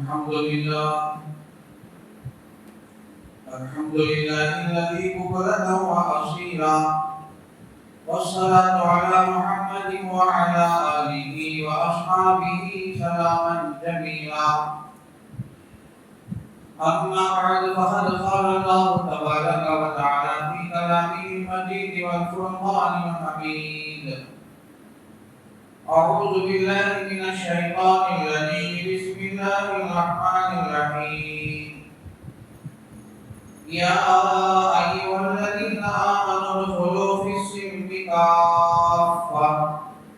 الحمد لله الذي بكرة وأصيلا، والصلاة على محمد وعلى آله وأصحابه سلاما جميلا. أما بعد فقد قال الله تبارك وتعالى في كلامه المجيد والفرقان الحميد: أعوذ بالله من الشيطان الرجيم. بسم الله الرحمن الرحيم. يا أيها الذين آمنوا ادخلوا في السلم كافة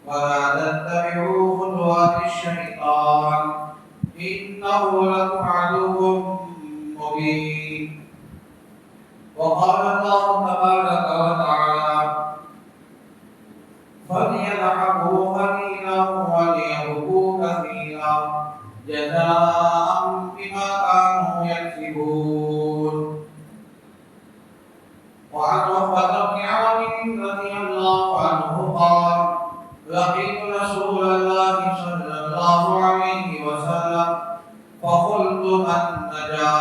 ولا تتبعوا خطوات الشيطان إنه لكم عدو مبين. وقال الله تبارك وتعالى: فليضحكوا قليلا وليبكوا كثيرا جزاء بما كانوا يكسبون. وعن عقبة بن عامر رضي الله عنه قال: لقيت رسول الله صلى الله عليه وسلم فقلت: من نجا؟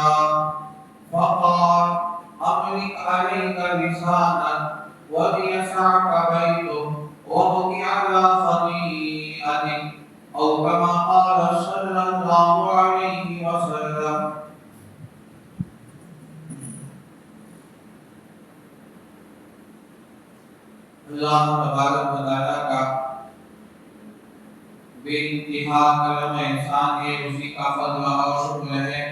فقال: أملك عليك لسانك وليسعك بيتك وابق على خطيئتك، أو كما قال صلى الله عليه وسلم. اللہ تبارک و تعالیٰ کا بے انتہا کرم احسان ہے، اسی کا فضل اور شکر ہے،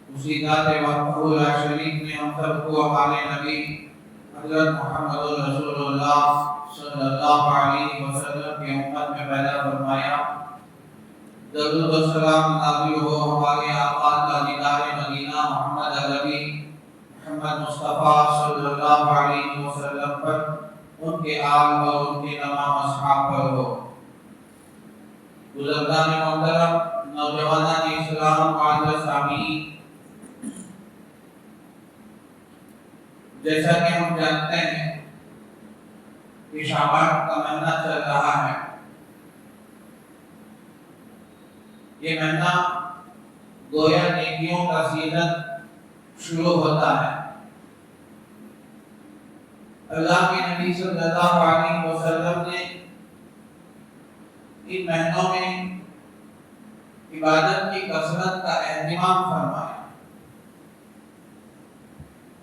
اسی ذات وحدہ لا شریک نے ہم سب کو ہمارے نبی حضرت محمد رسول اللہ صلی اللہ علیہ وسلم کی امت میں پیدا فرمایا۔ درود و سلام نازل ہو ہمارے آقا تاجدار مدینہ محمد عربی محمد مصطفیٰ صلی اللہ علیہ وسلم پر، ان کے آل اور ان کے تمام اصحاب پر ہو۔ بزرگان محترم، نوجوانان اسلام، معزز سامعین، جیسا کہ ہم جانتے ہیں کہ شعبان کا مہینہ چل رہا ہے۔ یہ مہینہ گویا نیکیوں کا سیزن شروع ہوتا ہے۔ اللہ کے نبی صلی اللہ علیہ وسلم نے ان مہینوں میں عبادت کی کثرت کا اہتمام فرمایا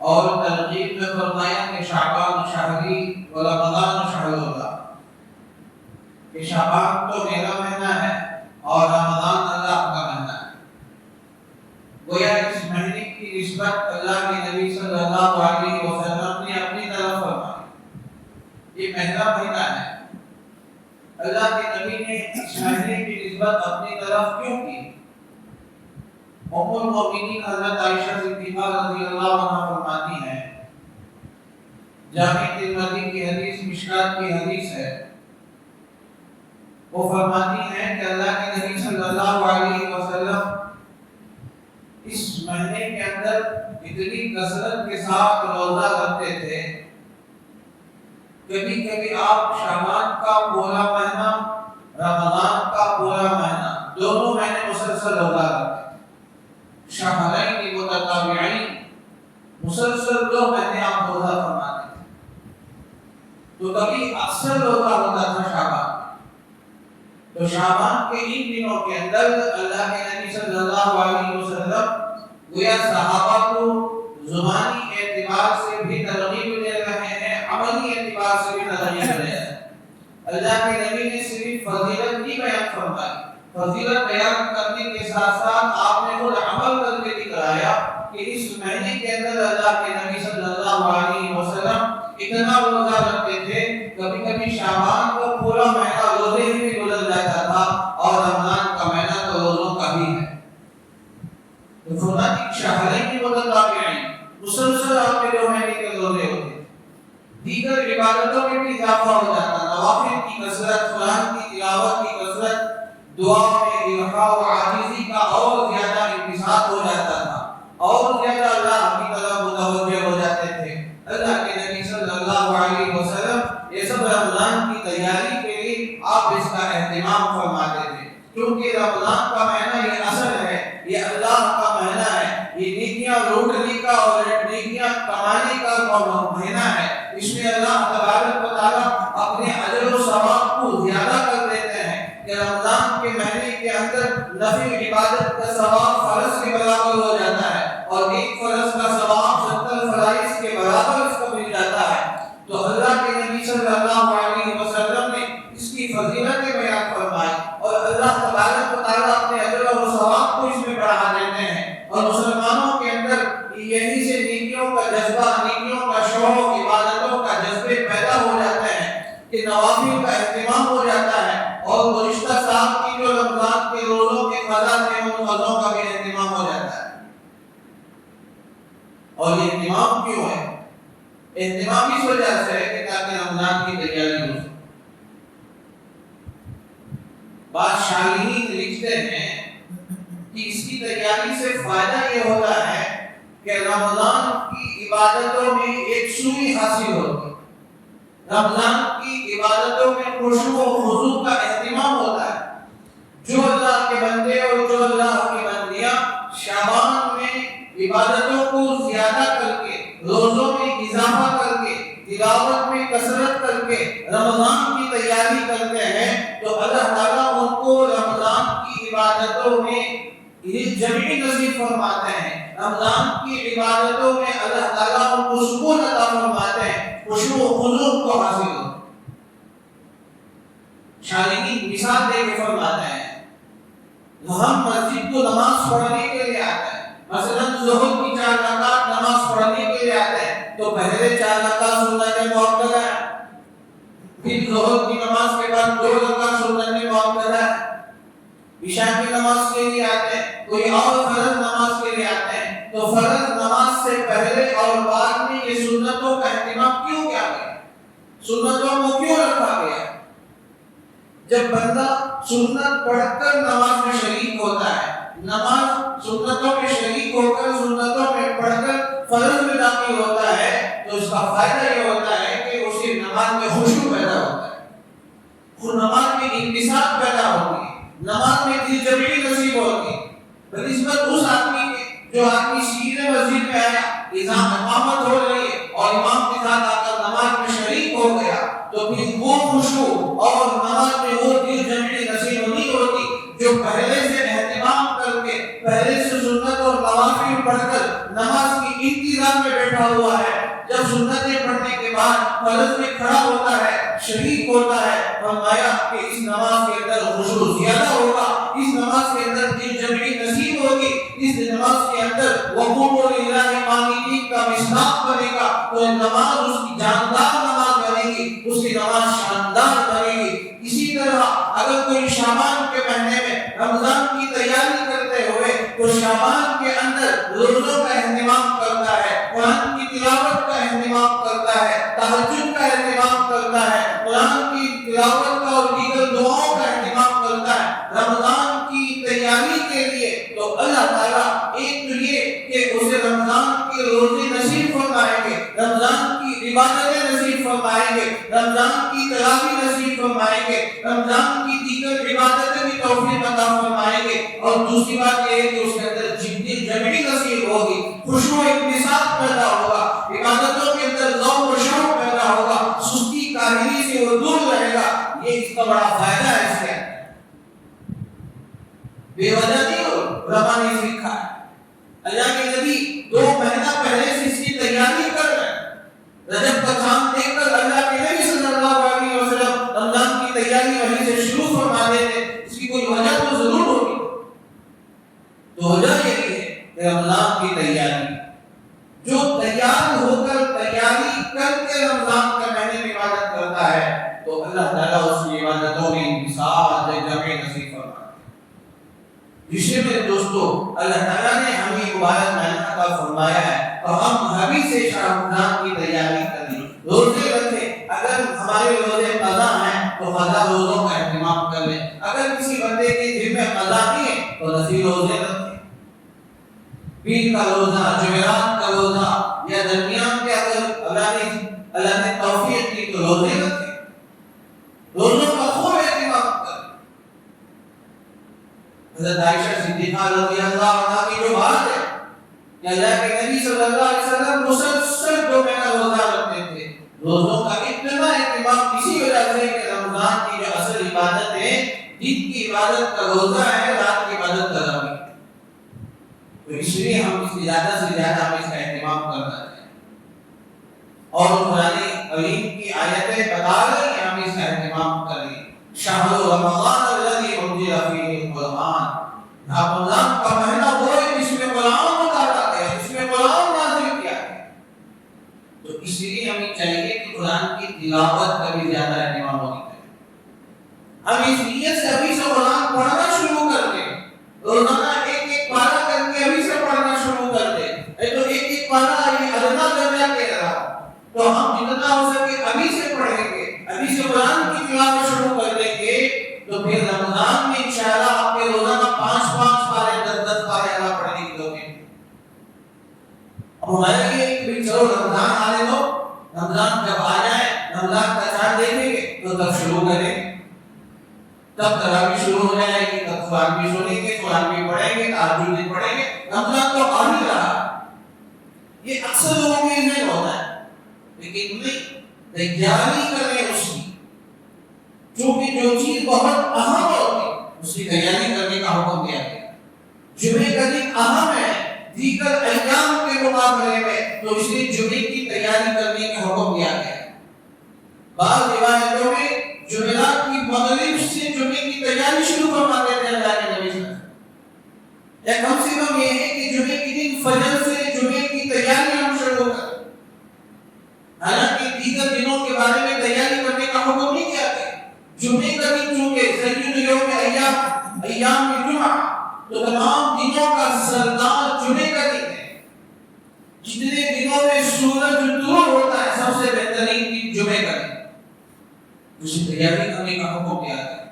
اور ترغیب میں فرمایا کہ شعبان شہری و رمضان شہر اللہ، کہ شعبان تو میرا مہینہ ہے اور رمضان اللہ کا مہینہ ہے۔ گویا اس مہینے کی نسبت اللہ کے نبی صلی اللہ علیہ وسلم نے اپنی طرف فرمائی۔ یہ پہلا مہینہ ہے، اللہ کے نبی نے اس مہینے کی نسبت اپنی طرف کیوں کی؟ ام المؤمنین حضرت عائشہ صدیقہ رضی اللہ عنہا فرماتی ہیں، جامع ترمذی کی حدیث، مشکات کی حدیث ہے، وہ فرماتی ہیں کہ اللہ کے نبی صلی اللہ علیہ وسلم اس مہینے کے اندر اتنی کثرت کے ساتھ روزہ رکھتے تھے، کبھی کبھی آپ شعبان کا پورا مہینہ، رمضان کا پورا مہینہ، دونوں مہینے مسلسل روزہ رکھتے تھے۔ شہرین متتابعین، مسلسل 2 مہینے آپ روزہ فرماتے تھے۔ تو کبھی اکثر روزہ ہوتا تھا شعبان۔ تو شعبان کے ان دنوں کے اندر اللہ کے نبی صلی اللہ علیہ وسلم گویا صحابہ کو زبانی اعتبار سے بھی ترغیب دے رہے ہیں، عملی اعتبار سے بھی ترغیب دے رہے ہیں۔ اللہ کے نبی نے صرف فضیلت نہیں بیان فرمائی، فضیلت بیان کرنے کے ساتھ ساتھ آپ نے خود عمل کر کے دکھایا کہ اس مہینے کے اندر اللہ کے نبی صلی اللہ علیہ وسلم اتنا روزہ رکھتے تھے، کبھی کبھی شعبان کو پورا مہینہ روزے ہی بھی گزر جاتا تھا، اور رمضان کا مہینہ تو روزوں کا بھی ہے۔ تو فرماتے ہیں شہرین متتابعین، مسلسل آپ کے 2 مہینے کے روزے ہوتے، دیگر عبادتوں میں بھی اضافہ ہو جاتا، نوافل کی کثرت، قرآن کی تلاوت کی کثرت، دعا میں الحاح و عاجزی کا اور زیادہ انبساط ہو جاتا تھا، اور زیادہ اللہ کی طرف متوجہ ہو جاتے تھے۔ اللہ کے نبی صلی اللہ علیہ وسلم یہ سب رمضان کی تیاری کے لیے آپ اس کا اہتمام فرماتے تھے، کیونکہ رمضان کا مہینہ یہ اصل اندر نفل عبادت کا ثواب فرض کے برابر ہو جاتا ہے اور ایک فرض کا ثواب 70 فرائض کے برابر اس کو مل جاتا ہے، تو اللہ کے نبی صلی اللہ علیہ وسلم نے اس کی فضیلت بیان فرمائی اور اللہ تبارک و تعالیٰ اپنے اجر و ثواب کو اس میں بڑھا دیتے ہیں، اور مسلمانوں کے اندر یہی سے نیکیوں کا جذبہ، نیکیوں کا شوق، عبادتوں کا جذبے پیدا ہو جاتے ہیں کہ نوافل کا اہتمام ہو جاتا ہے، اور گزشتہ سال کی جو رمضان کے روزوں کے قضا تھے ان قضوں کا بھی اہتمام ہو جاتا ہے۔ اور یہ اہتمام کیوں ہے؟ اہتمام اس وجہ سے ہے کہ تاکہ رمضان کی تیاری ہو سکے۔ بعض شارحین لکھتے ہیں کہ اس کی تیاری سے فائدہ یہ ہوتا ہے کہ رمضان کی عبادتوں میں ایک سوئی حاصل ہوتی ہے، رمضان کی عبادتوں میں خشوع و خضوع کا اہتمام ہوتا ہے۔ جو اللہ کے بندے اور جو اللہ کی بندیاں شعبان میں عبادتوں کو زیادہ کر کے، روزوں میں اضافہ کر کے، تلاوت میں کثرت کر کے رمضان کی تیاری کرتے ہیں، تو اللہ تعالیٰ ان کو رمضان کی عبادتوں میں جمعی نصیب فرماتے ہیں، رمضان کی عبادتوں میں اللہ تعالیٰ ان کو سکون عطا فرماتے ہیں، خشوع و خضوع کو حاصل ہوتا ہے۔ شارحین مثال دے کے فرماتے ہیں، ہم مسجد کو نماز پڑھنے کے لیے آتے ہیں، مثلا ظہر کی 4 رکعت نماز پڑھنے کے لیے آتے ہیں، تو پہلے 4 رکعت سنت مؤکدہ ہے، پھر ظہر کی نماز کے بعد 2 رکعت سنت مؤکدہ ہے، عشاء کی نماز کے لیے آتے ہیں، کوئی اور فرض نماز کے لیے آتے ہیں، تو فرض نماز سے پہلے اور بعد میں یہ سنتوں کا اہتمام کیوں کیا گیا؟ سنتوں کو کیوں رکھا گیا؟ جب بندہ سنت پڑھ کر نماز میں شریک ہوتا ہے، نماز سنتوں میں شریک ہو کر سنتوں میں پڑھ کر فرض میں داخل ہوتا ہے، تو اس کا فائدہ یہ ہوتا ہے کہ اس کی نماز میں خشوع پیدا ہوتا ہے، نماز میں انکسار پیدا ہوتی ہے، نماز میں دل جمعی نصیب ہوتی ہے۔ بنسبت اس آدمی کے جو آدمی سیدھے مسجد میں آیا، اذان اقامت ہو رہی ہے اور امام کے ساتھ آ کر نماز میں شریک ہو گیا، تو پھر وہ خشوع اور نماز میں وہ دل جمعی نصیب نہیں ہوتی جو پہلے سے اہتمام کر کے، پہلے سے سنت اور نوافل پڑھ کر نماز کی انتظام میں بیٹھا ہوا ہے، جب سنتیں پڑھنے کے بعد فرض میں کھڑا ہوتا ہے، شریک ہوتا ہے، فرمایا کہ اس نماز کے اندر خشوع زیادہ ہوگا، اس نماز کے اندر دل جمعی نصیب ہوگی، اس نماز کے اندر وقوموا للہ قانتین کا مصداق بنے گا، تو نماز اس کی جاندار نماز بنے گی، اس کی نماز شاندار بنے گی۔ اسی طرح اگر کوئی شعبان کے مہینے میں رمضان کی تیاری کرتے ہوئے تو شعبان کے اندر روزوں کا اہتمام کرتا ہے، قرآن کی تلاوت کا اہتمام کرتا ہے، تہجد کا اہتمام کرتا ہے، قرآن کی تلاوت کا اور دیگر دعاؤں کا اہتمام کرتا ہے رمضان کی تیاری کے لیے، تو اللہ تعالیٰ ایک تو یہ کہ اسے رمضان کے روزے نصیب فرمائیں گے، رمضان کی عبادتیں نصیب فرمائیں گے، رمضان کی تلاوت نصیب فرمائیں گے، رمضان کی دیگر عبادتیں بھی توفیق عطا فرمائیں گے، اور دوسری بات یہ ہے کہ اس کے اندر جمعی نصیب ہوگی، خشوع و انکسار پیدا ہوگا، عبادتوں کے اندر ذوق و شوق پیدا ہوگا، سستی کاہلی سے وہ دور رہے گا۔ یہ اس کا بڑا فائدہ ہے اس کے اندر، بے وجہ نہیں علماء نے لکھا ہے۔ اللہ کے نبی 2 مہینہ پہلے سے اس کی تیاری کر رہے ہیں، رجب کا چاند دیکھ کر اللہ کے نبی صلی اللہ علیہ وسلم رمضان کی تیاری وہیں سے شروع فرما دیتے، اس کی کوئی وجہ تو ضرور ہوگی۔ تو وجہ یہ ہے کہ رمضان کی تیاری، جو تیار ہو کر تیاری کر کے رمضان کے مہینے میں عبادت کرتا ہے، تو اللہ تعالیٰ اس کی عبادتوں میں انکسار جمعی نصیب فرماتا ہے۔ جس سے میرے دوستو اللہ تعالیٰ نے ہمیں مبارک مہینہ عطا فرمایا ہے، اور ہم ابھی سے شاہ رمضان کی تیاری کریں، روزے رکھیں، اگر ہمارے روزے قضا ہیں تو قضا روزوں کا اہتمام کر لیں، اگر کسی بندے کے ذمہ قضا نہیں ہے تو نفل روزے رکھیں، پیر کا روزہ، جمعرات کا روزہ، یا درمیان کے اگر اللہ نے توفیق دی تو روزے رکھیں، روزوں کا خوب اہتمام کریں۔ حضرت عائشہ صدیقہ رضی اللہ عنہا کی جو بات ہے کہ اللہ کے نبی صلی اللہ علیہ وسلم مسلسل 2 مہینہ روزہ رکھتے تھے، روزوں کا اتنا اہتمام اسی وجہ سے کہ رمضان کی جو اصل عبادت ہے دن کی عبادت کا روزہ ہے، رات کی عبادت تراویح ہے۔ تو اس لیے ہم اس زیادہ سے زیادہ ہم اس کا اہتمام کرنا چاہیے، اور قرآن کریم کی آیتیں بتا رہی ہیں ہم اس کا اہتمام کریں۔ شہر رمضان الذی انزل فیہ القرآن، رمضان کا مہینہ وہ ہے جس میں قرآن اتارا گیا، جس میں قرآن نازل کیا گیا۔ تو اس لیے ہمیں چاہیے کہ قرآن کی تلاوت کا بھی زیادہ اہتمام ہونی چاہیے۔ ہم اس نیت سے ابھی سے قرآن پڑھنا شروع کر دیں، روزانہ ایک ایک پارہ کر کے ابھی سے پڑھنا شروع کر دیں۔ تو ایک ایک پارہ یہ ادنا درجہ کہہ رہا، تو ہم جتنا ہو سکے ابھی سے پڑھیں گے، ابھی سے قرآن کی تلاوت شروع کر دیں گے، تو پھر رمضان میں انشاءاللہ آپ کے روزانہ 5 پارے 10 پارے اللہ پڑھنے کی ہوگی۔ اب ہمارے لیے کہ چلو رمضان آنے دو، رمضان جب آ جائے، رمضان کا چاند دیکھیں گے تو تب شروع کریں، تب تراویح شروع ہو جائے گی، تب قرآن بھی سنیں گے، قرآن بھی پڑھیں گے، تہجد بھی پڑھیں گے۔ رمضان تو آ ہی رہا، یہ اکثر لوگوں کے ذہن ہوتا ہے، لیکن نہیں، تیاری کریں اس کی، چونکہ جو چیز بہت اہم ہوتی ہے اس کی تیاری کرنے کا حکم دیا گیا۔ جمعے کا دن اہم ہے دیگر ایام کے مقابلے میں، تو اس لیے جمعے کی تیاری کرنے کا حکم دیا گیا۔ بعض روایتوں میں جمعرات کی مغرب سے جمعے کی تیاری شروع فرما دیتے ہیں اللہ کے نبی صلی اللہ علیہ وسلم۔ یا کم سے کم یہ ہے کہ جمعے کے دن فجر سے جمعے کی تیاری ہم شروع کریں۔ حالانکہ دیگر دنوں کے بارے میں تیاری کرنے کا حکم نہیں کیا گیا، جمعے کا دن چونکہ سید یوم ایام الجمعہ، تو تمام دنوں کا سردار جمعے کا دن ہے۔ جتنے دنوں میں سورج طلوع ہوتا ہے سب سے بہترین دن جمعے کا دن، اسی تیاری کرنے کا حکم دیا گیا۔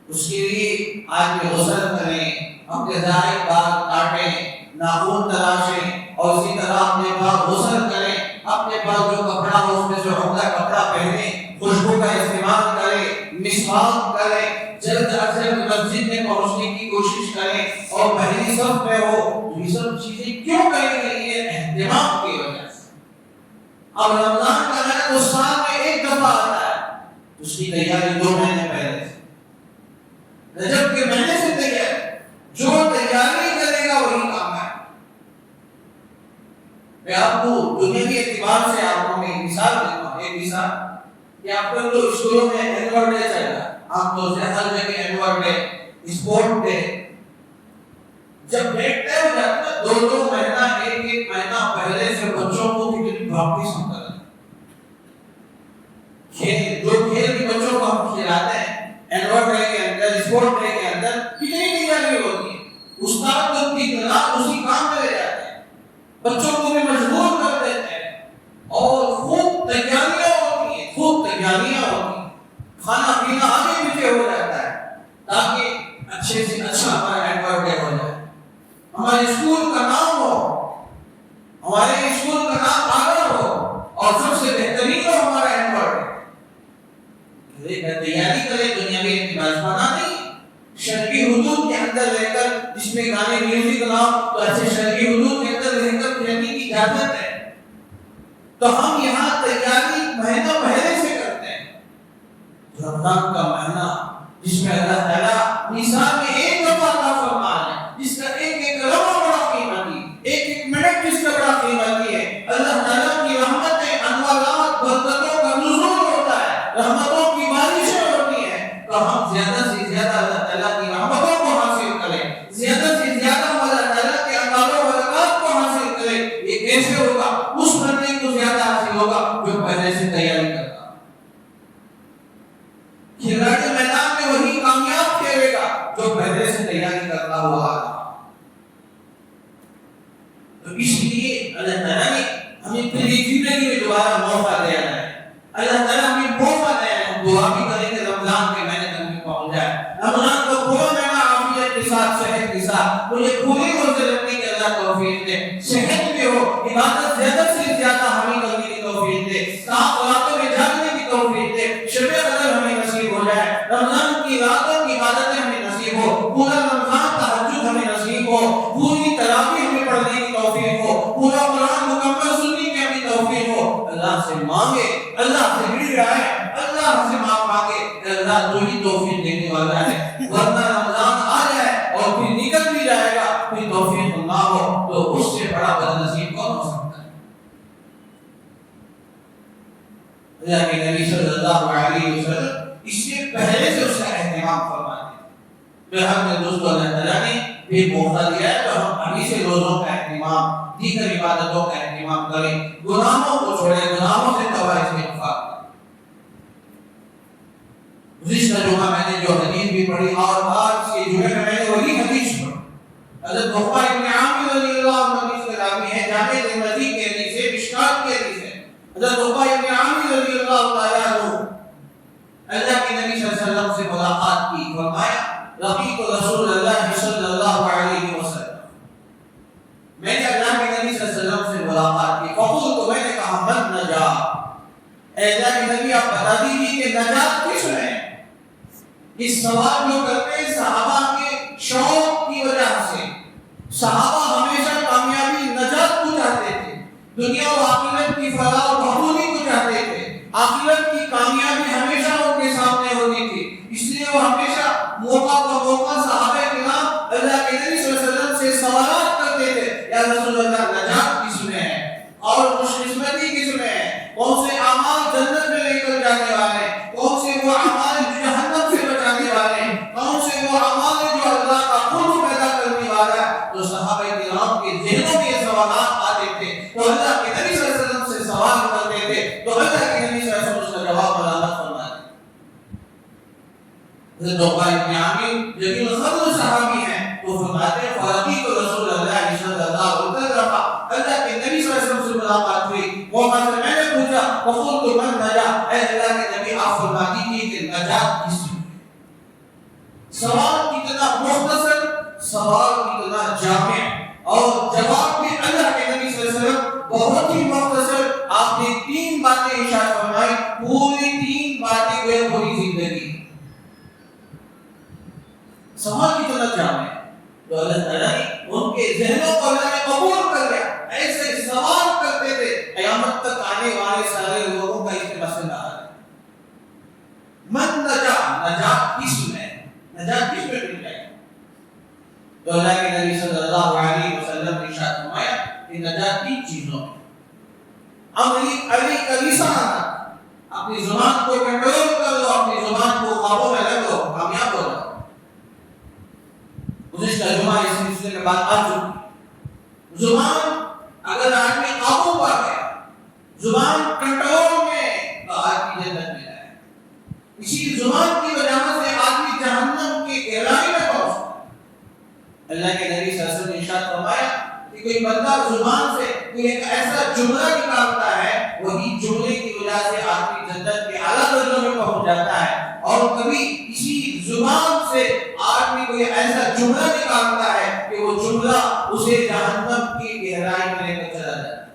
اس کے لیے آج میں غسل کریں، اپنے ظاہر بال کاٹیں، ناخن تراشیں، اور اسی طرح اپنے پاس غسل کریں، اپنے پاس جو کپڑا ہو اس میں سے عمدہ کپڑا پہنیں، خوشبو کا استعمال کریں، مسواک کریں، جلد از جلد مسجد میں پہنچنے کی کوشش کریں، اور پہلی صف میں ہو۔ یہ سب چیزیں کیوں کریں گے؟ یہ اہتمام کی وجہ سے۔ اب رمضان کا مہینہ تو سال میں ایک دفعہ آتا ہے، اس کی تیاری 2 مہینے پہلے سے، رجب کے مہینے سے تیاری، جو تیاری کرے گا وہی کام ہے۔ میں آپ کو دنیاوی اعتبار سے آپ کو ایک مثال دیتا ہوں، ایک مثال کہ آپ کو تو اسکولوں میں اینول ڈے چل رہا ہے، آپ تو ہر جگہ اینول ڈے، اسپورٹ ڈے، جب ڈیٹ طے ہو جاتا ہے 2 مہینہ ایک مہینہ پہلے سے بچوں کو کتنی پریکٹس ہم کرتے ہیں، کھیل بھی بچوں کو ہم کھلاتے ہیں، اینول ڈے کے اندر، اسپورٹ ڈے کے اندر کتنی تیاری ہوتی ہے، استاد کو کتنا اسی کام میں لے جاتے ہیں، بچوں کو بھی مجبور کر دیتے ہیں، اور خوب تیاریاں ہوتی ہیں، خوب تیاریاں ہوتی ہیں، کھانا پینا آگے پیچھے ہو جاتا ہے تاکہ اچھے سے اچھا ہمارا اینول ڈے ہو جائے، ہمارے اسکول کا نام ہو، ہمارے اسکول کا نام آگے ہو، اور سب سے بہترین ہو ہمارا اینول ڈے۔ تیاری کرے دنیاوی اعتبار سے بنا نہیں، شرعی حدود کے اندر رہ کر، جس میں گانے میوزک نہ ہو، تو ایسے شرعی حدود کے اندر رہ کر کھیلنے کی اجازت ہے۔ تو ہم یہاں تیاری مہینہ پہلے سے کرتے ہیں۔ رمضان کا مہینہ جس میں اللہ تعالیٰ نصاب میں ایک دفعہ عطا فرما ہے، جس کا ایک ایک لمحہ بڑا قیمتی، ایک ایک منٹ جس کا بڑا قیمتی ہے۔ اللہ تعالیٰ کی رحمتیں، انوارات، برکتوں کا نزول ہوتا ہے، رحمتوں کی بارشیں ہوتی ہیں، تو ہم زیادہ سے زیادہ اللہ تعالیٰ کی رحمتوں کو حاصل کریں، زیادہ سے زیادہ اللہ تعالیٰ کے انوار و برکات کو حاصل کریں۔ یہ کیسے ہوگا؟ اس بندے کو زیادہ حاصل ہوگا جو پہلے سے تیاری کرتا۔ کھلاڑی میدان میں وہی کامیاب کھیلے گا جو پہلے سے تیاری کرتا ہوا آگا۔ تو اس لیے اللہ تعالیٰ نے ہمیں پہلی زندگی میں دوبارہ موقع دیا ہے، اللہ تعالیٰ ہمیں موقع دیا ہے، ہم دعا بھی کریں کہ رمضان کے مہینے تک میں پہنچ جائے، رمضان کو پورا مہینہ عافیت کے ساتھ، صحت کے ساتھ مجھے پوری روزے رکھنے کی اللہ توفیق دے، صحت بھی ہو، عبادت زیادہ سے زیادہ ہمیں کرنے کی توفیق دے، سات راتوں میں جاگنے کی توفیق دے، شب قدر ہمیں نصیب ہو جائے، رمضان کی راتوں کی عبادتیں ہمیں نصیب ہو، پورا رمضان تہجد ہمیں نصیب ہو، پوری تراویح ہمیں پڑھنے کی توفیق ہو، پورا قرآن مکمل سننے کی ہمیں توفیق ہو۔ اللہ سے مانگے، اللہ سے مل جائے، اللہ سے مانگے، اللہ تو ہی توفیق دینے والا ہے۔ کوئی توفیق نہ ہو تو اس سے بڑا بدنصیب کون ہو سکتا ہے؟ اللہ کے نبی صلی اللہ علیہ وسلم اس سے پہلے سے اس کا اہتمام فرماتے ہیں۔ ہم نے دوستوں اللہ تعالیٰ نے بھی موقع دیا ہے تو ہم ابھی سے روزوں کا اہتمام، دیگر عبادتوں کا اہتمام کریں، گناہوں کو چھوڑیں، گناہوں سے توبہ استغفار کریں۔ گزشتہ جمعہ میں نے جو حدیث بھی پڑھی اور آج کے جمعے میں نے وہی حدیث پڑھی۔ حضرت عقبہ ابن عامر رضی اللہ عنہ حدیث کے راوی ہیں، جامع ترمذی کے حدیث ہے، مشکات کے حدیث ہے۔ حضرت عقبہ ابن عامر رضی اللہ تعالیٰ عنہ اللہ کے نبی صلی اللہ علیہ وسلم سے ملاقات کی، فرمایا لقیت رسول اللہ صلی اللہ علیہ وسلم، میں نے اللہ کے نبی صلی اللہ علیہ وسلم سے ملاقات کی، فقلت تو میں نے کہا من نجا، اے اللہ کے نبی آپ بتا دیجیے کہ نجات کس میں ہے؟ اس سوال جو کرتے ہیں صحابہ کے شوق کی وجہ سے، صحابہ ہمیشہ کامیابی نجات کو چاہتے تھے، دنیا و آخرت کی فلاح و بہبودی کو چاہتے تھے، آخرت کی کامیابی ہمیشہ ان کے سامنے ہوتی تھی، اس لیے وہ ہمیشہ موقع پر موقع صحابہ کرام اللہ کے نبی صلی اللہ علیہ وسلم سے سوالات کرتے تھے، یا رسول اللہ نجات کس میں ہے اور خوش قسمتی کس میں ہے؟ کون سے اعمال جنت میں لے کر جانے والے ہیں؟ کون سے وہ اعمال جہنم سے بچانے والے ہیں؟ کون سے وہ اعمال جو اللہ کا قرب پیدا کرنے والا ہے؟ تو صحابہ کرام کے ذہنوں میں یہ سوالات آتے تھے تو اللہ کے نبی صلی اللہ علیہ وسلم سے سوال کرتے تھے تو اللہ کے نبی صلی اللہ علیہ وسلم اس کا جواب ملامت فرماتے۔ حضرت عقبہ ابن عامر جلیل القدر صحابی ہیں، وہ فرماتے ہیں فلقیت رسول اللہ صلی اللہ علیہ وسلم، اللہ کے نبی صلی اللہ علیہ وسلم سے ملاقات ہوئی، وہ میں نے پوچھا فقلت من نجا، اے اللہ کے نبی آپ فرما دیجیے کہ نجات کس میں؟ سوال کتنا مختصر، سوال کتنا جامع، اور جواب بھی اللہ کے نبی صلی اللہ علیہ وسلم بہت ہی مختصر۔ آپ نے 3 باتیں ارشاد فرمائی، پوری 3 باتیں ہوئے پوری زندگی۔ سوال کتنا جامع تو اللہ تعالیٰ نے ان کے ذہنوں کو اللہ نے قبول کر لیا، ایسے سوال کرتے تھے قیامت تک آنے والے سارے لوگوں کا اس میں مسئلہ ہے۔ من نجا، نجات کس میں؟ نجات کس میں مل جائے؟ تو اللہ کے نبی صلی اللہ علیہ وسلم نے ارشاد فرمایا کہ نجات 3 چیزوں میں، علی کا لسان، اپنی زبان کو کنٹرول کر لو، اپنی زبان کو قابو میں رکھ لو، کامیاب ہو جاؤ۔ گزشتہ جمعہ اس سلسلے میں بات آ چکی، زبان اگر آدمی قابو پا گیا، زبان کنٹرول میں، تو آدمی جنت میں جائے۔ اسی زبان کی وجہ سے آدمی جہنم کی گہرائی میں پہنچتا ہے۔ اللہ کے نبی صلی اللہ علیہ وسلم نے ارشاد فرمایا کہ کوئی بندہ زبان سے کوئی ایک ایسا جملہ نکالتا ہے، وہی جملے کی وجہ سے آدمی جنت کے اعلیٰ درجوں میں پہنچ جاتا ہے، اور کبھی اسی زبان سے آدمی کوئی ایسا جملہ نکالتا ہے کہ وہ جملہ اسے جہنم کی گہرائی میں لے کر چلا جاتا ہے۔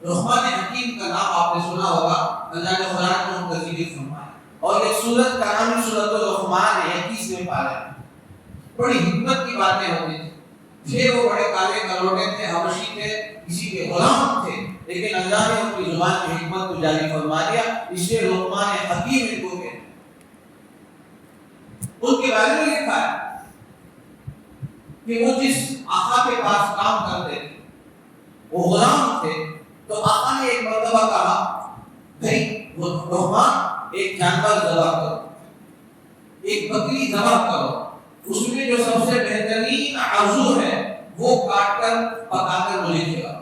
لقمان حکیم کا نام آپ نے سنا ہوگا، اللہ نے قرآن میں منتظر فرمایا، اور ایک سورت کا نام سورۃ لقمان ہے، 21ویں پارہ۔ بڑی حکمت کی باتیں ہوتی تھیں، وہ بڑے کالے کلوٹے تھے، حبشی تھے، کسی کے غلام تھے، لیکن اللہ نے ان کی زبان کی حکمت کو جاری فرما دیا، اس لیے لقمان حکیم ان کو کہتے ہیں۔ ان کے بارے میں لکھا ہے کہ وہ جس آقا کے پاس کام کرتے تھے وہ غلام تھے، تو آقا نے ایک مرتبہ کہا بھائی وہ لقمان ایک جانور ذبح کرو، ایک بکری ذبح کرو، اس میں جو سب سے بہترین عضو ہے وہ کاٹ کر پکا کر مجھے کھلاؤ۔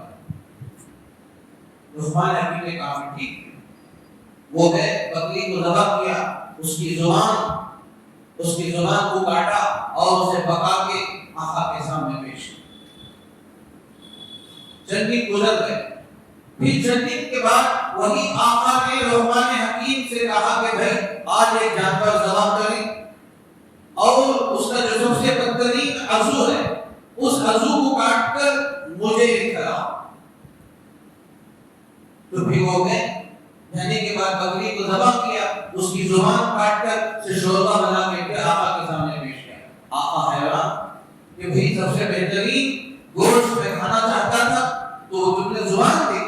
لقمان حکیم نے کہا ٹھیک ہے، وہ ہے بکری کو ذبح کیا، اس کی زبان کو کاٹا اور اسے پکا کے آقا کے سامنے پیش کیا۔ چند دن گزر گئے، پھر چند دن کے بعد وہی آقا نے لقمان حکیم سے کہا کہ بھائی آج ایک جانور ذبح کریں اور اس کا جو سب سے بہترین عضو ہے اس عضو کو کاٹ کر مجھے کھلاؤ۔ تو پھر وہ گئے، جانے کے بعد بکری کو ذبح کیا، اس کی زبان کاٹ کر سے شوربہ بنا کے پھر آقا کے سامنے پیش کیا۔ آقا حیران کہ بھئی سب سے بہترین گوشت میں کھانا چاہتا تھا تو وہ تم نے زبان دی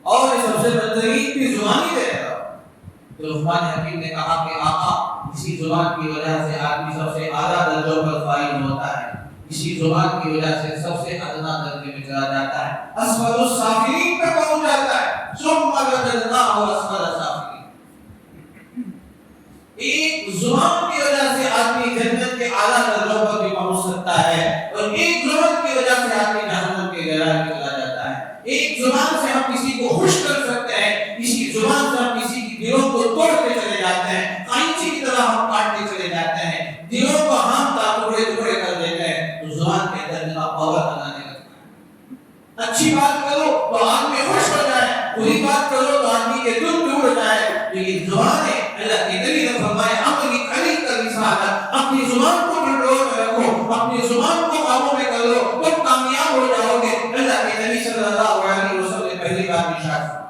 اور یہ سب سے بہترین کی زبان ہی دے رہا۔ تو لقمان حکیم نے کہا کہ آقا اسی زبان کی وجہ سے آدمی سب سے اعلیٰ درجوں پر فائز اسی زبان کی وجہ سے سب سے ادنا درجے میں چلا جاتا ہے، اسفل السافلین پہ پہنچ جاتا ہے، ثم رددناہ اسفل السافلین۔ ایک زبان کی وجہ سے آدمی جنت کے اعلیٰ درجوں پر بھی پہنچ سکتا ہے، اور ایک زبان کی وجہ سے آدمی جہنم کے گہرائی میں چلا جاتا ہے۔ ایک زبان سے ہم کسی کو خوش کر سکتے ہیں، کسی زبان سے ہم کسی کی دلوں کو توڑتے چلے جاتے ہیں، قینچی کی طرح ہم کاٹتے چلے جاتے ہیں، دلوں کو ہم ٹکڑے ٹکڑے کر دیتے ہیں، تو زبان کے اندر اتنا پاور بنانے لگتا ہے۔ اچھی بات کرو تو آدمی خوش ہو جائے، بری بات کرو تو آدمی کے دل ٹوٹ جائے۔ لیکن زبان ہے، اللہ کے نبی نے فرمایا اپنی خلیل کا رسالت، اپنی زبان کو کنٹرول میں رکھو، اپنی زبان کو قابو میں کر لو، تم کامیاب ہو جاؤ گے۔ اللہ کے نبی صلی اللہ علیہ وسلم نے پہلی بار ارشاد فرمایا۔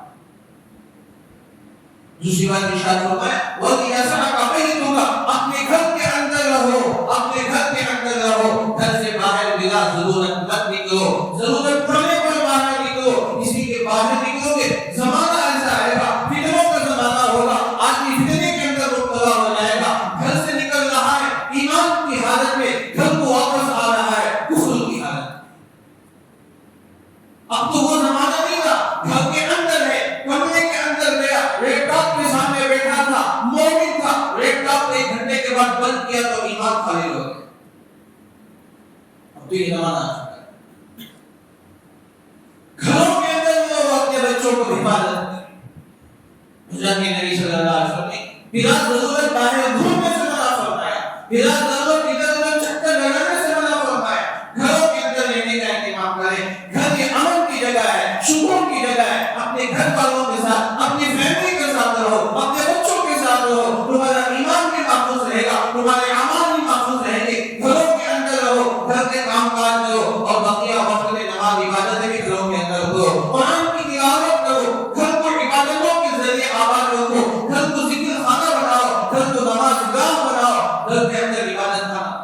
دوسری بات ارشاد فرمایا وَإِذَا سَعَكَ بَيْتُكَ، اپنے گھر کے اندر رہو، اپنے گھر کے اندر رہو، گھر سے باہر بلا ضرورت مت نکلو، ضرورت پڑنے پر باہر نکلو، اسی کے باہر نکلو گے زمانہ ایسا آئے گا، فتنوں کا زمانہ ہوگا، آدمی فتنے کے اندر مبتلا ہو جائے گا، گھر سے نکل رہا ہے ایمان کی حالت میں، گھر کو واپس آ رہا ہے کفر کی حالت میں۔ اب تو وہ زمانہ نہیں رہا، گھر کے اندر ہے، کمرے کے اندر گیا، لیپ ٹاپ کے سامنے بیٹھا تھا، مومن تھا، لیپ ٹاپ 1 گھنٹے کے بعد بند کیا تو ایمان خالی ہو گیا۔ اب تو یہ زمانہ آ چکا ہے۔ گھروں کے اندر وہ اپنے بچوں کو حفاظت کریں۔ حضرت نبی صلی اللہ علیہ وسلم نے بلا ضرورت باہر گھومنے سے منع فرمایا، بلا ضرورت ادھر ادھر چکر لگانے سے منع فرمایا۔ گھروں کے اندر رہنے کا اہتمام کریں، گھر یہ امن کی جگہ ہے، سکون کی جگہ ہے، اپنے گھر والوں کے ساتھ، اپنی فیملی کے ساتھ رہو، اپنے بچوں کے ساتھ رہو، تمہارا ایمان بھی محفوظ رہے گا، تمہارے اعمال بھی محفوظ رہیں گے۔ گھروں کے اندر رہو، گھر کے کام کاج کرو، اور بقیہ وقت میں نماز عبادتیں بھی گھروں کے اندر کرو، قرآن کی تلاوت کرو، گھر کو عبادتوں کے ذریعے آباد رکھو، گھر کو ذکر خانہ بناؤ، گھر کو نماز گاہ بناؤ، گھر کے اندر عبادت خانہ۔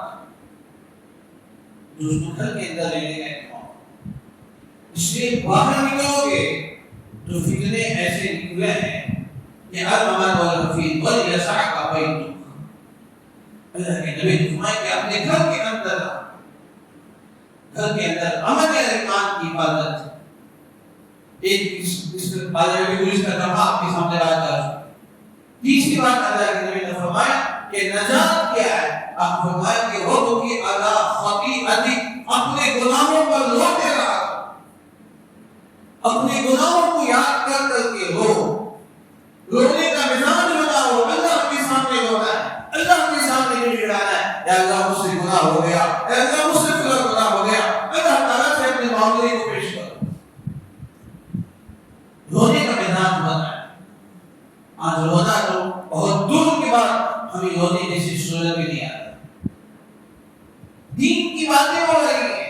دوستوں گھر کے اندر رہنے کا اس لیے باہر نکلو گے تو فتنے ایسے نکلے ہیں کہ الامن والحفیظ وَلْيَسَعْكَ بَيْتُكَ۔ اللہ کے نبی نے فرمایا کہ اپنے گھر کے اندر، گھر کے اندر امن اور ایمان کی حفاظت۔ ایک اس بارے میں بھی کا ترجمہ آپ کے سامنے لایا جا رہا ہے۔ تیسری بات اللہ کے نبی نے فرمایا کہ نجات کیا ہے؟ آپ فرمایا کہ وہ کی علی خطیئتک، اپنے گناہوں پر روتے رہا، اپنے گناہوں کو یاد کر کر کے رو، رونے کا مزاج بناؤ۔ اللہ کے سامنے رونا ہے، اللہ کے سامنے گڑگڑانا ہے، اے اللہ مجھ سے گناہ ہو گیا، اے اللہ مجھ سے گناہ ہو گیا، اللہ تعالیٰ سے اپنے معاملے کو پیش کرو۔ رونے کا مزاج بنا ہے۔ آج رونا تو بہت دور کی بات، ہمیں رونے جیسی صورت بھی نہیں آتی۔ دین کی باتیں ہو رہی ہیں،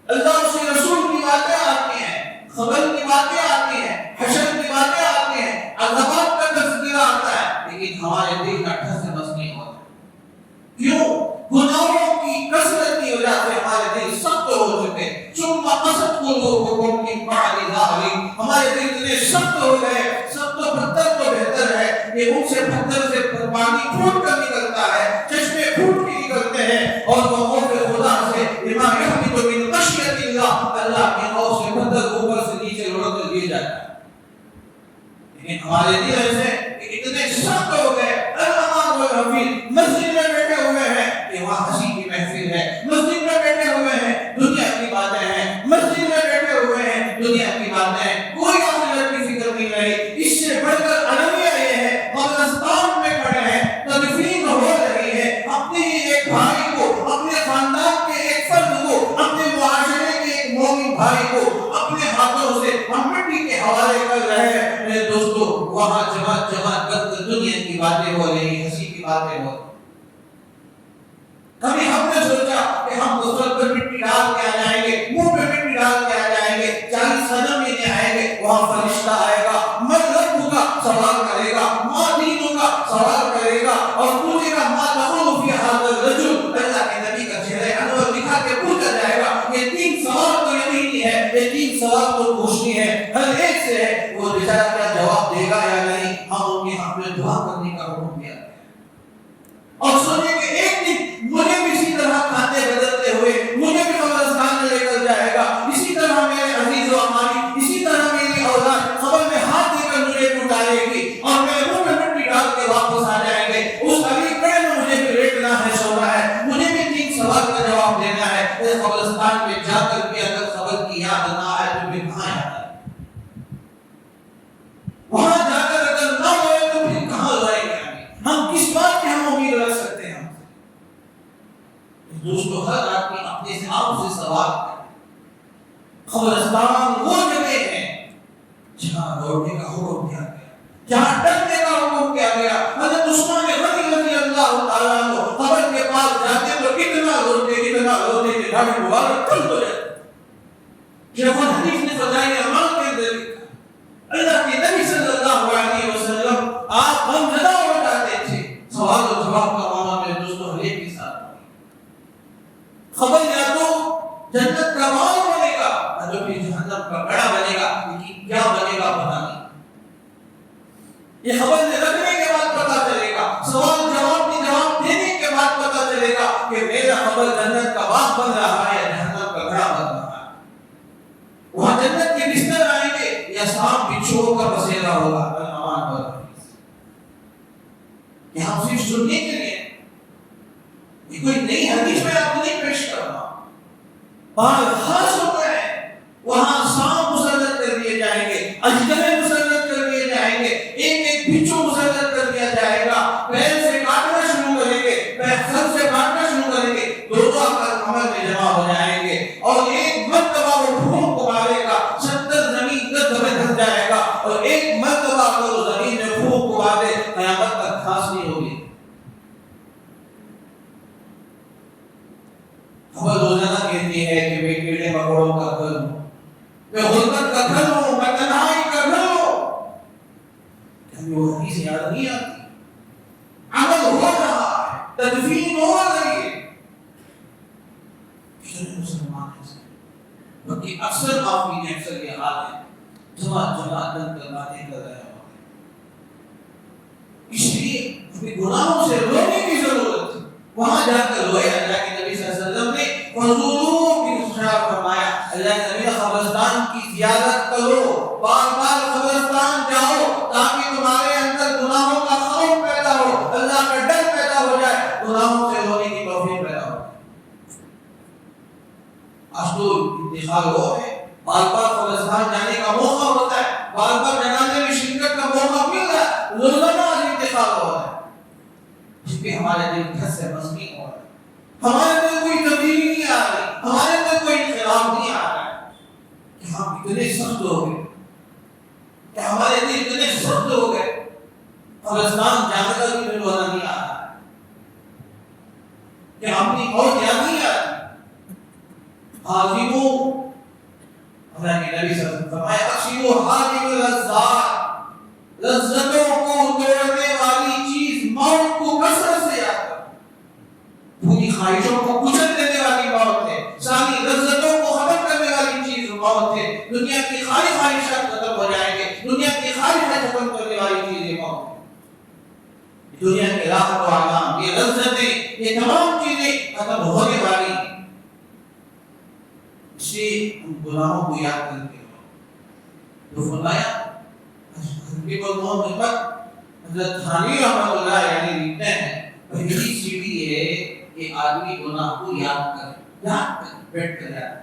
اللہ سے رسول کی باتیں آتی ہیں، خبر کی باتیں آتی ہیں، حشر کی باتیں آتی ہیں، عذابات کا تذکرہ آتا ہے، لیکن ہمارے دل کا ٹھس مس نہیں ہوتا۔ کیوں؟ گناہوں کی کثرت کی وجہ سے ہمارے دل سخت ہو چکے۔ ثم قست قلوبکم من بعد ذلک، ہمارے دل اتنے سخت ہو گئے، سخت و پتھر تو بہتر ہے کہ ان سے پتھر سے پانی پھوٹ کر نکلتا ہے، چشمے پھوٹ کے نکلتے ہیں، اور وہ خوف خدا سے لما یحبط من خشیۃ اللہ، اللہ کے خوف سے پتھر اوپر سے نیچے لڑک کر گر جاتا ہے۔ لیکن ہمارے دل ایسے اتنے سخت ہو گئے، الامن والحفیظ، مسجد میں بیٹھے ہوئے ہیں کہ وہاں ہنسی کی محفل ہے، مسجد میں بیٹھے ہوئے ہیں دنیا کی باتیں ہیں، مسجد میں بیٹھے ہوئے ہیں دنیا کی باتیں ہیں، کوئی آخرت کی فکر نہیں رہی۔ اس سے بڑھ کر المیہ یہ ہے، قبرستان میں کھڑے ہیں، تدفین ہو رہی ہے، اپنے ہی ایک بھائی کو، اپنے خاندان کے ایک فرد کو، اپنے معاشرے کے ایک مومن بھائی کو اپنے ہاتھوں سے ہم مٹی کے حوالے کر رہے ہیں۔ میرے دوستو، وہاں جماعت کر دنیا کی باتیں ہو رہی، ہنسی کی باتیں ہو رہی۔ کبھی ہم نے سوچا کہ ہم غسل پر مٹی ڈال کے آ جائیں گے، منہ پہ مٹی ڈال کے آ جائیں گے، 40 قدم لینے آئیں گے، وہاں فرشتہ آئے گا، من ربک کا سوال کرے گا، ما دینک کا سوال کرے گا، اور پوچھے گا ما تقول فی ھذا الرجل، اللہ کے نبی کا چہرہ انور دکھا کے پوچھا جائے گا۔ یہ 3 سوال تو یقینی ہے، یہ 3 سوال تو پوچھنی ہے، ہر ایک سے ہے، وہ بیچارہ کیا جواب دے گا یا نہیں؟ ہم ان کے حق میں دعا کرنے کا حکم دیا اور سوچیں کہ ایک دن مجھے بھی اسی طرح کھاتے بدلتے ہوئے، مجھے بھی ایسے قبرستان میں جا کر بھی اگر قبر کی یاد نہ آئے تو پھر کہاں یاد آئے؟ وہاں جا کر اگر نہ ہوئے تو پھر کہاں روئیں گے؟ ہم کس بات کی ہم امید رکھ سکتے ہیں؟ دوستو، ہر آدمی اپنے سے آپ سے سوال کرے، قبرستان وہ جگہ ہے جہاں لوٹنے کا حکم کیا گیا، جہاں ڈرنے کا حکم کیا گیا۔ حضرت عثمان غنی رضی اللہ تعالیٰ عنہ قبر کے پاس جاتے تو اتنا روتے کہ داڑھی مبارک کھل ہو جاتی۔ شیخ الحدیث نے فضائل اعمال کے اندر لکھا، اللہ کے نبی صلی اللہ علیہ وسلم آپ غمزدہ ہو جاتے تھے۔ سوال و جواب کا معاملہ میرے دوستوں ہر ایک کے ساتھ خبر یا تو جنت کا ماحول بنے گا یا تو پھر جہنم کا گڑھا بنے گا، لیکن کیا بنے گا پتہ نہیں۔ یہ خبر رکھنے کے بعد پتہ چلے گا، سوال جواب کی جواب دینے کے بعد پتہ چلے گا کہ میرا خبر جنت کا باغ بن رہا ہے یا جہنم کا گڑھا بن رہا ہے۔ وہاں جنت کے بستر آئیں گے یا سانپ بچھو کا بسیرا ہوگا۔ امان پر یہ ہم صرف سننے کے لیے، یہ کوئی نئی حدیث میں آپ کو نہیں پیش کر رہا۔ بات خاص ہوتا ہے، وہاں سانپ مسلط کر دیے جائیں گے، اجگرے مسلط کر دیے جائیں گے، ایک ایک بچھو مسلط کر دیا جائے گا، پیر سے کاٹنا شروع کریں گے، سر سے کاٹنا شروع کریں گے، دونوں آکر کمر میں جمع ہو جائیں گے اور ایک مرتبہ وہ پھونک کو مارے گا، 70 زمین تک دبے دھر جائے گا، اور ایک مرتبہ اگر وہ زمین میں پھونک کو مارے قیامت تک گھاس نہیں ہوگی۔ خبر روزانہ کہتی ہے کہ میں کیڑے مکوڑوں کا گھر ہوں، میں غربت کا گھر ہوں، میں تنہائی کا گھر ہوں۔ ہمیں وہ حدیث یاد نہیں آتی، عمل ہو رہا ہے، تدفین ہو رہی ہے۔ کتنے مسلمان ہیں بلکہ اکثر معافی نے اکثر یہ حال ہے، جماعت دن کر باتیں کر رہے ہیں۔ اس لیے ہمیں گناہوں سے رونے کی ضرورت ہے۔ وہاں جا کر روئے۔ اللہ کے نبی صلی اللہ علیہ وسلم نے فضولوں کی ارشاد فرمایا، اللہ کے نبی قبرستان کی زیارت کرو، بار بار قبرستان جاؤ تاکہ تمہارے اندر گناہوں کا خوف پیدا ہو، اللہ کا ڈر پیدا ہو جائے، گناہوں سے رونے کی توفیق پیدا ہو۔ آج تو انتقال ہو ہے، بار بار قبرستان جانے کا موقع ہوتا ہے، بار بار جنازے میں شرکت کا موقع مل رہا ہے، روزانہ انتقال ہو رہا ہے، جس پہ ہمارے دل گھر سے مضمی ہو رہا ہے، ہمارے اندر کوئی تبدیلی نہیں آ رہی، ہمارے اندر کوئی انقلاب نہیں آ رہا ہے کہ ہم اتنے سخت ہو گئے، کہ ہمارے دل اتنے سخت ہو گئے، قبرستان جانے کا بھی روزانہ نہیں آ رہا ہے، کہ اپنی اور یاد نہیں آ رہی۔ حاضمو، اللہ کے نبی صلی اللہ علیہ وسلم فرمایا، اکشیو حاضم لذات، لذتوں کو توڑنے والی چیز موت کو کثرت سے یاد کرو۔ پوری خواہشوں کو کچل دینے والی موت ہے، ساری لذتوں کو ختم کرنے والی چیز موت ہے۔ دنیا کی ساری خواہشات ختم ہو جائیں گے، دنیا کی خواہشات ختم کرنے والی چیز موت ہے۔ دنیا کے راحت و آرام، یہ لذتیں، یہ تمام چیزیں ختم ہونے والی ہیں۔ اس لیے ہم گناہوں کو یاد کرتے ہیں۔ تو فرمایا حضرت حضرت تھانوی رحمۃ اللہ علیہ لکھتے ہیں، پہلی سیڑھی ہے کہ آدمی گناہ کو یاد کرے، یاد کرے، بیٹھ کر یاد کرے۔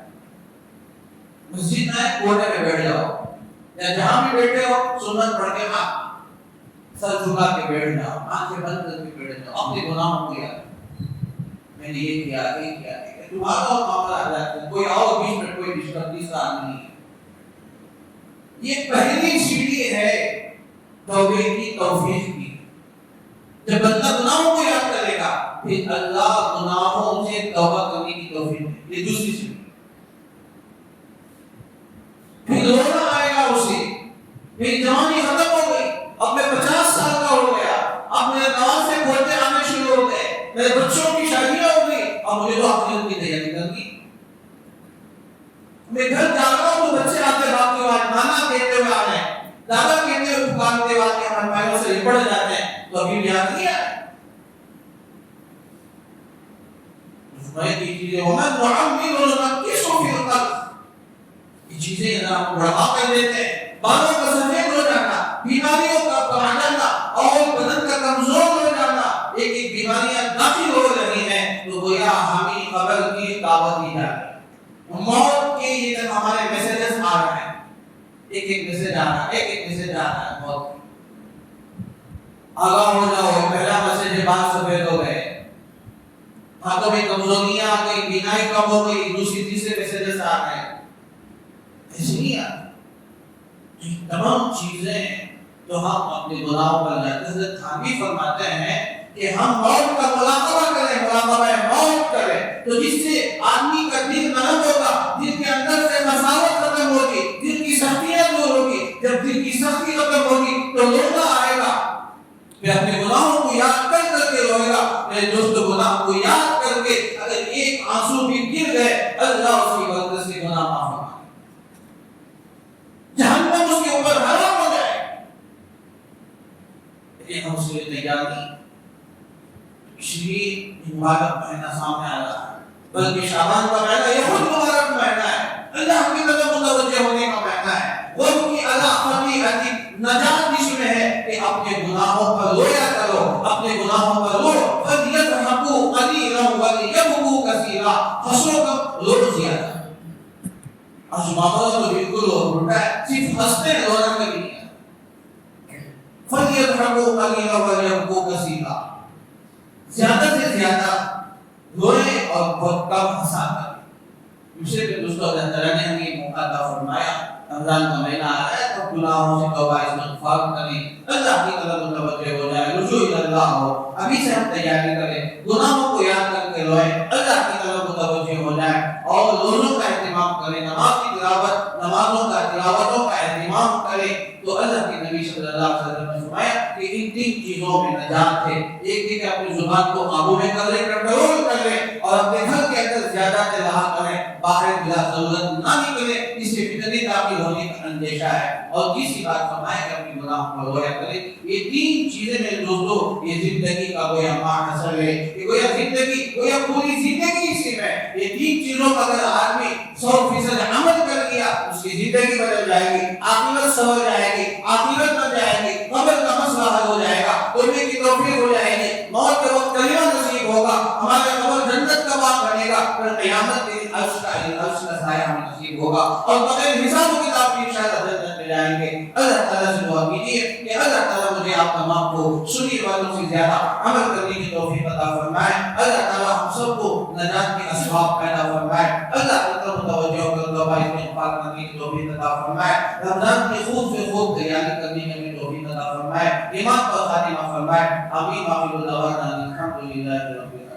مسجد میں کونے میں بیٹھ جاؤ یا جہاں بھی بیٹھے ہو، سنت پڑھ کے سر جھکا کے بیٹھ جاؤ، آنکھیں بند کر کے بیٹھ جاؤ، اپنے گناہوں کو یاد کرو۔ میں نے یہ کیا، یہ کیا، تمہارا اور معاملہ آ جاتا ہے، کوئی اور بیچ میں کوئی تیسرا آدمی نہیں ہے۔ یہ پہلی سیڑھی ہے توبے کی، توفیق کی۔ جب بندہ گناہوں کو یاد کرے گا، پھر اللہ گناہوں سے توبہ کرنے کی توفیق دے۔ یہ دوسری سیڑھی۔ پھر رونا آئے گا اسے، پھر جوانی ختم ہو گئی، اب میں 50 سال کا ہو گیا، اب میرے نواز سے بولتے آنے شروع ہو گئے، میرے بچوں کی شادیاں ہو گئی، اب مجھے تو آخرت کی تیاری کرنی۔ میں گھر جا رہا ہوں تو بچے آتے بھاگتے ہوئے نانا کہتے ہوئے آ رہے ہیں، دادا کہتے ہوئے پکارتے ہوئے آتے ہیں، ہمارے پائروں سے لپٹ جاتے ہیں، تو ابھی یاد نہیں آئے۔ میں کی چیزیں وَمَنْ نُعَمِّرُ نُنَكِّسُهُ فِي الْخَلْقِ، یہ چیزیں اگر ہم بڑھا کر دیتے ہیں، بالوں کا سفید ہو جانا، بیماریوں کا بڑھ جانا اور بدن کا کمزور ہو جانا، ایک ایک بیماریاں داخل ہو رہی ہیں، تو گویا حامی قبر کی دعوت دی جا رہی ہے، موت کے یہ ہمارے میسیجز آ رہے ہیں، ایک میسیج آ رہا ہے، ایک میسیج آ رہا ہے موت کی۔ آگاہ ہو جاؤ، پہلا میسیج بال سفید ہو گئے، ہاتھوں میں کمزوریاں آ گئی، بینائی کم ہو گئی، دوسری تیسرے میسیجز آ رہے ہیں، ایسے نہیں آ رہے۔ تمام چیزیں تو ہم اپنے گناہوں پر جاتے ہیں۔ حضرت تھانوی فرماتے ہیں کہ ہم موت کا مراقبہ کریں، مراقبہ موت کریں، تو جس سے آدمی کا دل نرم ہوگا، دل کے اندر سے مساوت ختم ہوگی، دل کی سختیاں دور ہوگی۔ جب دل کی سختی ختم ہوگی تو رونا آئے گا، پھر اپنے گناہوں کو یاد کر کے روئے گا۔ میرے دوست، گناہ کو یاد کر کے اگر ایک آنسو بھی گر گئے، اللہ اس کی برکت سے گناہ معاف فرمائے، جہنم اس کے اوپر حرام ہو جائے۔ لیکن ہم اس کے لیے تیار نہیں، اس لیے مبارک مہینہ سامنے آ رہا ہے، بلکہ شعبان کا مہینہ یہ خود مبارک مہینہ ہے، اللہ کی طرف متوجہ ہونے کا مہینہ ہے۔ وہ کی اللہ خطیئتی نجات جس میں ہے کہ اپنے گناہوں پر رویا کرو، اپنے گناہوں پر رو، فَلْيَضْحَكُوا قَلِيلًا وَلْيَبْكُوا كَثِيرًا، ہنسو کم، رو زیادہ۔ آج ماحول تو بالکل الٹا ہے، صرف ہنستے ہیں، رونا کبھی نہیں ہے۔ فَلْيَضْحَكُوا قَلِيلًا وَلْيَبْكُوا كَثِيرًا، زیادہ سے زیادہ روئے اور بہت کم ہنسا کریں۔ دوسرے پہ دوستوں اللہ تعالیٰ نے ہمیں موقع عطا فرمایا، رمضان کا مہینہ آ رہا ہے تو گناہوں سے توبہ استغفار کریں، اللہ کی طرف متوجہ ہو جائے، رجوع اللہ ہو۔ ابھی سے ہم تیاری کریں، گناہوں کو یاد کر کے روئیں، اللہ کی طرف متوجہ ہو جائے، اور روزوں کا اہتمام کریں، نماز کی تلاوت، نمازوں کا تلاوتوں کا اہتمام کریں۔ تو اللہ کے نبی صلی اللہ علیہ وسلم نے فرمایا کہ ان تین چیزوں میں نجات ہے۔ ایک ہے کہ اپنی زبان کو قابو میں کر لیں، کنٹرول کر لیں، اور اپنے گھر کے اندر زیادہ سے رہا کریں، باہر بلا ضرورت نہ نکلیں، اس سے فتنے داخل ہونے کا اندیشہ ہے۔ اور تیسری بات فرمایا کہ اپنی گناہوں پر رویا کریں۔ یہ تین چیزیں میرے دوستو، یہ زندگی کا گویا معنی ہے، یہ گویا زندگی، گویا پوری زندگی اسی میں، یہ تین چیزوں کا اگر آدمی 100% عمل کر لیا، اس کی زندگی بدل جائے گی، آخرت سنور جائے گی، آخرت بن جائے گی، قبر کا مسئلہ حل ہو جائے گا، توبے کی توفیق ہو جائے گی، موت کے وقت کلمہ نصیب ہوگا، ہمارا قبر جنت کا باغ بنے گا، پھر قیامت کے دن عرش کا سایہ ہمیں نصیب ہوگا، اور بغیر حساب و کتاب کی انشاءاللہ جنت میں جائیں گے۔ اللہ تعالیٰ سے دعا کیجیے کہ اللہ تعالیٰ مجھے آپ تمام کو سنی والوں سے زیادہ عمل کرنے کی توفیق عطا فرمائے، اللہ تعالیٰ ہم سب کو نجات کے اسباب پیدا فرمائے، اللہ کی طرف متوجہ کر توبہ استغفار کرنے کی توفیق عطا فرمائے، رمضان کی خوب سے خوب تیاری کرنے کی ہمیں توفیق عطا فرمائے، ایمان کا خاتمہ فرمائے، آمین، آخر دعوانا الحمدللہ رب العالمین۔